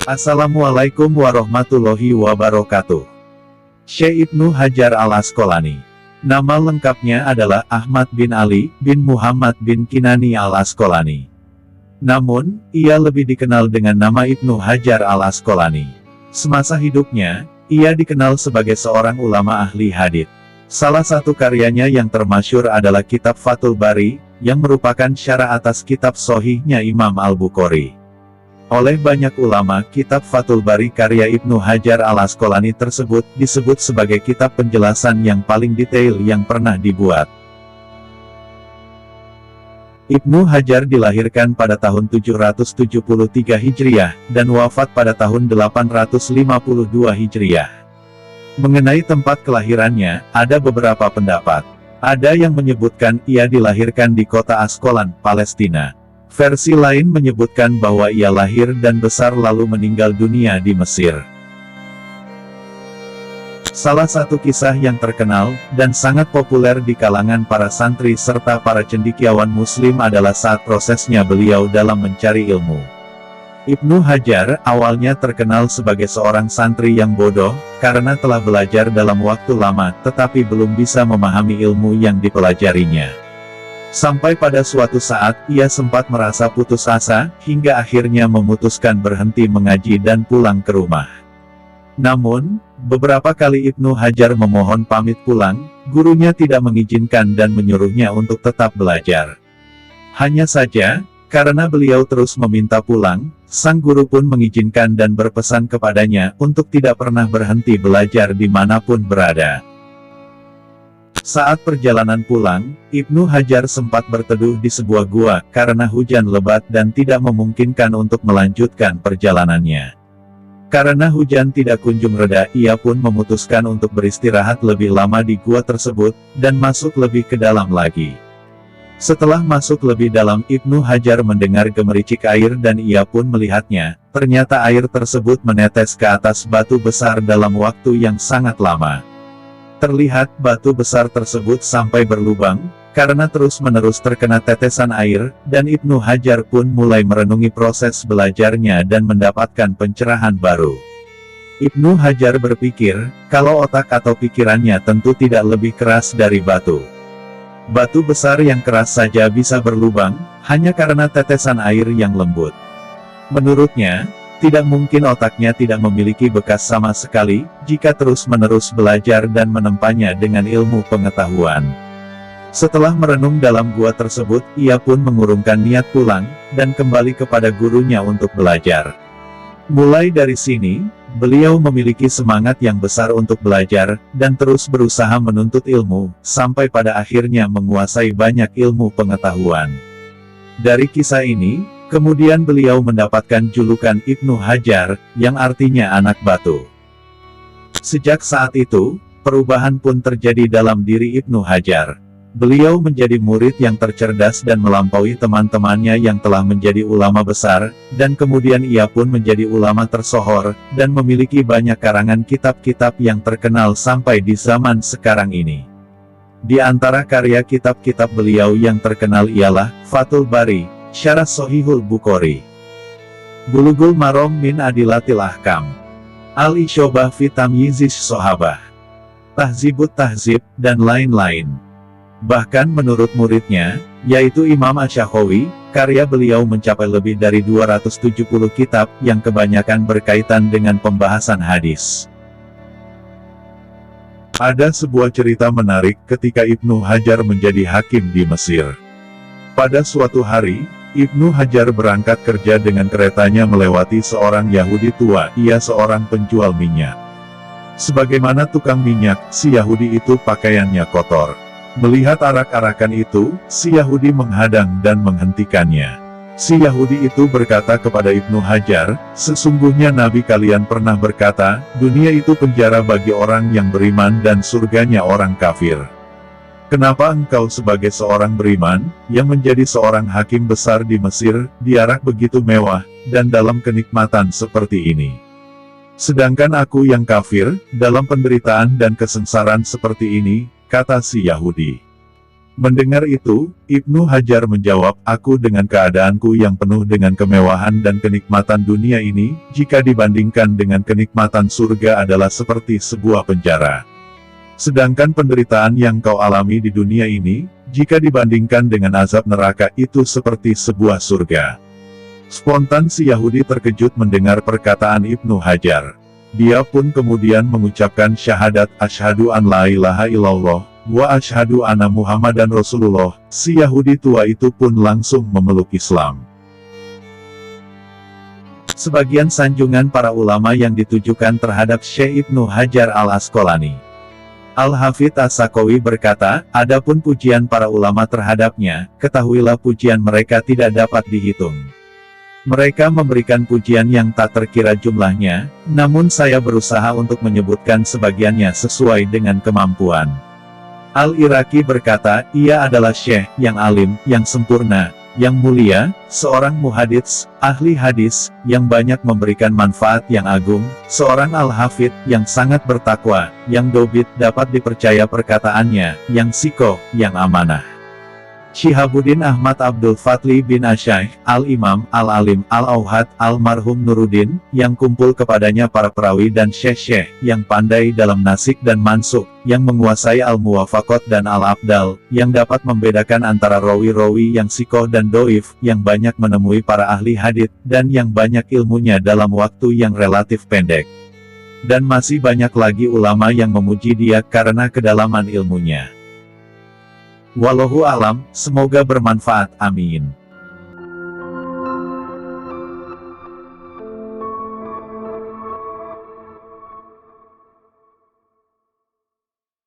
Assalamualaikum warahmatullahi wabarakatuh. Syekh Ibnu Hajar al-Asqalani. Nama lengkapnya adalah Ahmad bin Ali bin Muhammad bin Kinani al-Asqalani. Namun, ia lebih dikenal dengan nama Ibnu Hajar al-Asqalani. Semasa hidupnya, ia dikenal sebagai seorang ulama ahli hadits. Salah satu karyanya yang termasyhur adalah Kitab Fathul Bari, yang merupakan syarah atas kitab Shahihnya Imam Al-Bukhari. Oleh banyak ulama, Kitab Fathul Bari karya Ibnu Hajar al-Asqalani tersebut disebut sebagai kitab penjelasan yang paling detail yang pernah dibuat. Ibnu Hajar dilahirkan pada tahun 773 Hijriah, dan wafat pada tahun 852 Hijriah. Mengenai tempat kelahirannya, ada beberapa pendapat. Ada yang menyebutkan ia dilahirkan di kota Asqalan, Palestina. Versi lain menyebutkan bahwa ia lahir dan besar lalu meninggal dunia di Mesir. Salah satu kisah yang terkenal, dan sangat populer di kalangan para santri serta para cendekiawan muslim adalah saat prosesnya beliau dalam mencari ilmu. Ibnu Hajar awalnya terkenal sebagai seorang santri yang bodoh, karena telah belajar dalam waktu lama, tetapi belum bisa memahami ilmu yang dipelajarinya. Sampai pada suatu saat, ia sempat merasa putus asa, hingga akhirnya memutuskan berhenti mengaji dan pulang ke rumah. Namun, beberapa kali Ibnu Hajar memohon pamit pulang, gurunya tidak mengizinkan dan menyuruhnya untuk tetap belajar. Hanya saja, karena beliau terus meminta pulang, sang guru pun mengizinkan dan berpesan kepadanya untuk tidak pernah berhenti belajar dimanapun berada. Saat perjalanan pulang, Ibnu Hajar sempat berteduh di sebuah gua, karena hujan lebat dan tidak memungkinkan untuk melanjutkan perjalanannya. Karena hujan tidak kunjung reda, ia pun memutuskan untuk beristirahat lebih lama di gua tersebut, dan masuk lebih ke dalam lagi. Setelah masuk lebih dalam, Ibnu Hajar mendengar gemericik air dan ia pun melihatnya, ternyata air tersebut menetes ke atas batu besar dalam waktu yang sangat lama. Terlihat batu besar tersebut sampai berlubang, karena terus-menerus terkena tetesan air, dan Ibnu Hajar pun mulai merenungi proses belajarnya dan mendapatkan pencerahan baru. Ibnu Hajar berpikir, kalau otak atau pikirannya tentu tidak lebih keras dari batu. Batu besar yang keras saja bisa berlubang, hanya karena tetesan air yang lembut. Menurutnya, tidak mungkin otaknya tidak memiliki bekas sama sekali, jika terus-menerus belajar dan menempanya dengan ilmu pengetahuan. Setelah merenung dalam gua tersebut, ia pun mengurungkan niat pulang, dan kembali kepada gurunya untuk belajar. Mulai dari sini, beliau memiliki semangat yang besar untuk belajar, dan terus berusaha menuntut ilmu, sampai pada akhirnya menguasai banyak ilmu pengetahuan. Dari kisah ini, kemudian beliau mendapatkan julukan Ibnu Hajar, yang artinya anak batu. Sejak saat itu, perubahan pun terjadi dalam diri Ibnu Hajar. Beliau menjadi murid yang tercerdas dan melampaui teman-temannya yang telah menjadi ulama besar, dan kemudian ia pun menjadi ulama tersohor, dan memiliki banyak karangan kitab-kitab yang terkenal sampai di zaman sekarang ini. Di antara karya kitab-kitab beliau yang terkenal ialah Fathul Bari, Syarah Shahihul Bukhari, Bulughul Maram min Adillatil Ahkam, Al-Isyobah fi Tamyizis Shohabah, Tahzibut Tahzib, dan lain-lain. Bahkan menurut muridnya, yaitu Imam Asy-Syafi'i, karya beliau mencapai lebih dari 270 kitab, yang kebanyakan berkaitan dengan pembahasan hadis. Ada sebuah cerita menarik ketika Ibnu Hajar menjadi hakim di Mesir. Pada suatu hari, Ibnu Hajar berangkat kerja dengan keretanya melewati seorang Yahudi tua, ia seorang penjual minyak. Sebagaimana tukang minyak, si Yahudi itu pakaiannya kotor. Melihat arak-arakan itu, si Yahudi menghadang dan menghentikannya. Si Yahudi itu berkata kepada Ibnu Hajar, sesungguhnya Nabi kalian pernah berkata, dunia itu penjara bagi orang yang beriman dan surganya orang kafir. Kenapa engkau sebagai seorang beriman, yang menjadi seorang hakim besar di Mesir, diarak begitu mewah, dan dalam kenikmatan seperti ini? Sedangkan aku yang kafir, dalam penderitaan dan kesengsaraan seperti ini, kata si Yahudi. Mendengar itu, Ibnu Hajar menjawab, aku dengan keadaanku yang penuh dengan kemewahan dan kenikmatan dunia ini, jika dibandingkan dengan kenikmatan surga adalah seperti sebuah penjara. Sedangkan penderitaan yang kau alami di dunia ini, jika dibandingkan dengan azab neraka itu seperti sebuah surga. Spontan si Yahudi terkejut mendengar perkataan Ibnu Hajar. Dia pun kemudian mengucapkan syahadat, asyhadu an la ilaha illallah, wa asyhadu anna Muhammadan Rasulullah. Si Yahudi tua itu pun langsung memeluk Islam. Sebagian sanjungan para ulama yang ditujukan terhadap Syekh Ibnu Hajar al-Asqalani. Al-Hafidz As-Sakhawi berkata, adapun pujian para ulama terhadapnya, ketahuilah pujian mereka tidak dapat dihitung. Mereka memberikan pujian yang tak terkira jumlahnya, namun saya berusaha untuk menyebutkan sebagiannya sesuai dengan kemampuan. Al-Iraqi berkata, ia adalah syekh, yang alim, yang sempurna, yang mulia, seorang muhadits, ahli hadis, yang banyak memberikan manfaat yang agung, seorang al-hafidz, yang sangat bertakwa, yang dobit, dapat dipercaya perkataannya, yang sikoh, yang amanah. Syihabuddin Ahmad Abdul Fatli bin Asyaikh, Al-Imam, Al-Alim, Al-Auhad, Al-Marhum Nuruddin, yang kumpul kepadanya para perawi dan syekh-syekh, yang pandai dalam nasik dan mansuk, yang menguasai Al-Muwafaqat dan Al-Abdal, yang dapat membedakan antara rawi-rawi yang sikoh dan doif, yang banyak menemui para ahli hadits, dan yang banyak ilmunya dalam waktu yang relatif pendek. Dan masih banyak lagi ulama yang memuji dia karena kedalaman ilmunya. Wallahu alam, semoga bermanfaat, amin.